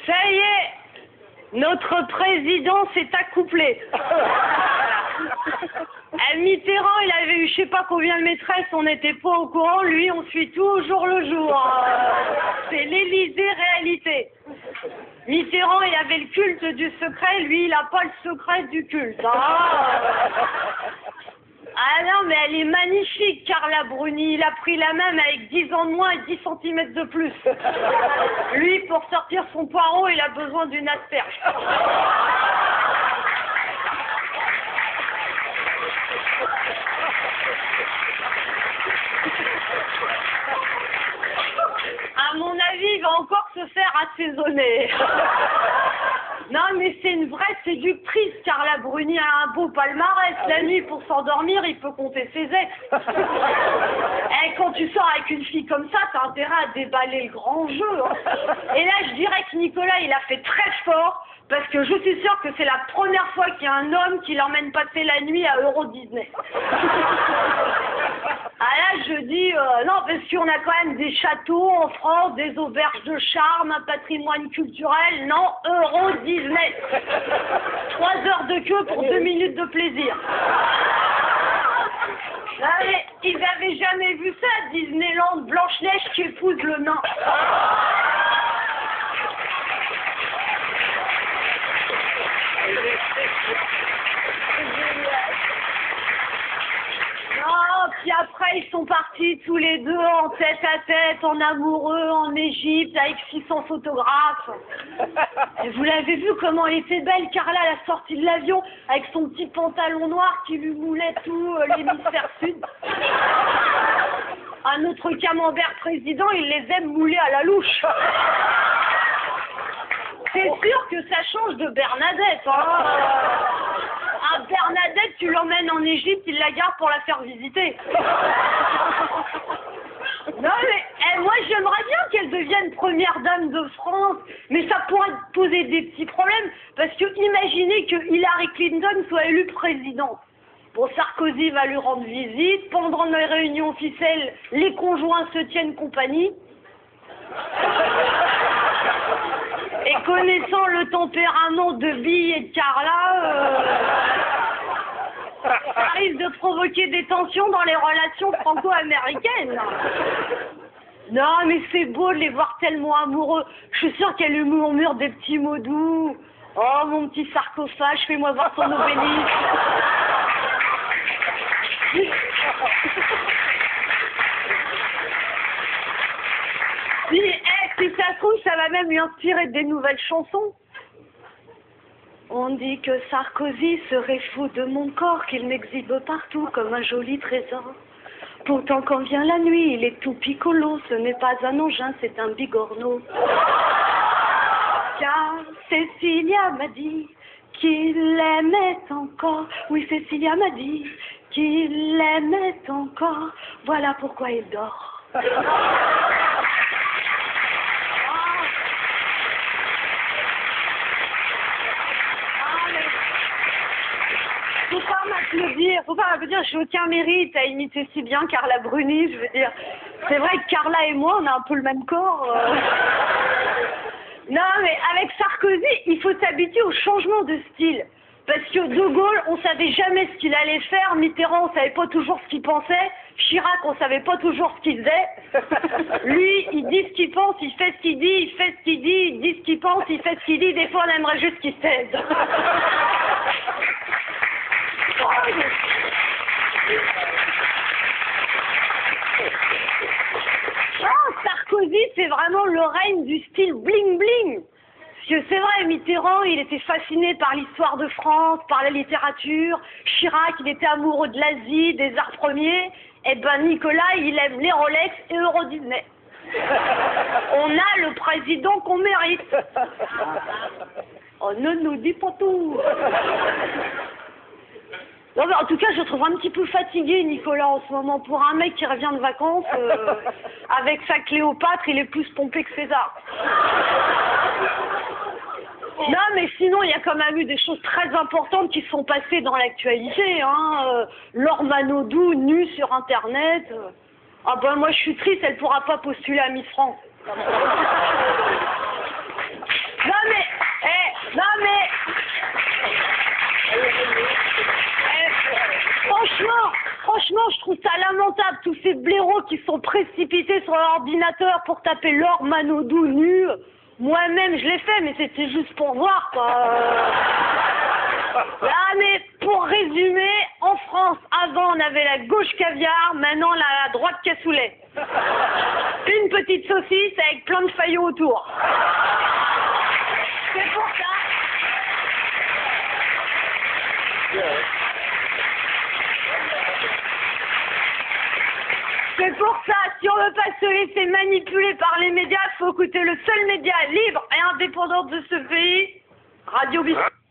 Ça y est, notre président s'est accouplé. Mitterrand, il avait eu je sais pas combien de maîtresses, on n'était pas au courant, lui on suit tout au jour le jour. C'est l'Élysée réalité. Mitterrand, il avait le culte du secret, lui il n'a pas le secret du culte. Ah non, mais elle est magnifique, Carla Bruni. Il a pris la même avec 10 ans de moins et 10 cm de plus. Lui, pour sortir son poireau, il a besoin d'une asperge. À mon avis, il va encore se faire assaisonner. Non, mais c'est une vraie séductrice, Carla Bruni a un beau palmarès. La nuit, pour s'endormir, il peut compter ses ex. Et quand tu sors avec une fille comme ça, t'as intérêt à déballer le grand jeu. Et là, je dirais que Nicolas, il a fait très fort, parce que je suis sûre que c'est la première fois qu'il y a un homme qui l'emmène passer la nuit à Euro Disney. Ah là, je dis, non, parce qu'on a quand même des châteaux en France, des auberges de charme, un patrimoine culturel. Non, Euro Disney. 3 heures de queue pour 2 minutes de plaisir. Ah, mais ils n'avaient jamais vu ça, Disneyland, Blanche-Neige qui épouse le nain. Non, puis après ils sont partis tous les deux en tête à tête, en amoureux, en Égypte, avec 600 photographes. Et vous l'avez vu comment elle était belle, Carla, à la sortie de l'avion, avec son petit pantalon noir qui lui moulait tout l'hémisphère sud. Un autre camembert président, il les aime moulés à la louche. C'est sûr que ça change de Bernadette, hein. Ah, Bernadette, tu l'emmènes en Égypte, il la garde pour la faire visiter. Non mais, moi j'aimerais bien qu'elle devienne première dame de France, mais ça pourrait poser des petits problèmes, parce que imaginez que Hillary Clinton soit élue présidente. Bon, Sarkozy va lui rendre visite, pendant les réunions officielles, les conjoints se tiennent compagnie. Et connaissant le tempérament de Bill et de Carla, ça risque de provoquer des tensions dans les relations franco-américaines. Non, mais c'est beau de les voir tellement amoureux. Je suis sûre qu'elle lui murmure des petits mots doux. Oh, mon petit sarcophage, fais-moi voir ton obélisque. Si ça se trouve, ça va même lui inspirer des nouvelles chansons. On dit que Sarkozy serait fou de mon corps, qu'il m'exhibe partout comme un joli trésor. Pourtant, quand vient la nuit, il est tout piccolo. Ce n'est pas un engin, c'est un bigorneau. Car Cécilia m'a dit qu'il l'aimait encore. Oui, Cécilia m'a dit qu'il l'aimait encore. Voilà pourquoi il dort. Faut pas m'applaudir, j'ai aucun mérite à imiter si bien Carla Bruni, je veux dire. C'est vrai que Carla et moi, on a un peu le même corps. Non, mais avec Sarkozy, il faut s'habituer au changement de style. Parce que De Gaulle, on savait jamais ce qu'il allait faire. Mitterrand, on savait pas toujours ce qu'il pensait. Chirac, on savait pas toujours ce qu'il faisait. Lui, il dit ce qu'il pense, il fait ce qu'il dit, il fait ce qu'il dit, il dit ce qu'il pense, il fait ce qu'il dit. Des fois, on aimerait juste qu'il cède. Oh, Sarkozy, c'est vraiment le règne du style bling-bling. Parce que c'est vrai, Mitterrand, il était fasciné par l'histoire de France, par la littérature. Chirac, il était amoureux de l'Asie, des arts premiers. Et ben Nicolas, il aime les Rolex et Euro Disney. On a le président qu'on mérite. Oh, ne nous dis pas tout. Non, mais en tout cas, je trouve un petit peu fatigué, Nicolas, en ce moment. Pour un mec qui revient de vacances, avec sa Cléopâtre, il est plus pompé que César. Non, mais sinon, il y a quand même eu des choses très importantes qui sont passées dans l'actualité. Hein. Laure Manodou, nue sur Internet. Ah ben, moi, je suis triste, elle pourra pas postuler à Miss France. Non, qui sont précipités sur leur ordinateur pour taper leur Manodou nu. Moi-même, je l'ai fait, mais c'était juste pour voir, quoi. Là, mais pour résumer, en France, avant, on avait la gauche caviar, maintenant, on a la droite cassoulet. Une petite saucisse avec plein de faillots autour. C'est pour ça. C'est pour ça, si on veut pas se laisser manipuler par les médias, il faut écouter le seul média libre et indépendant de ce pays, Radio Biscuit.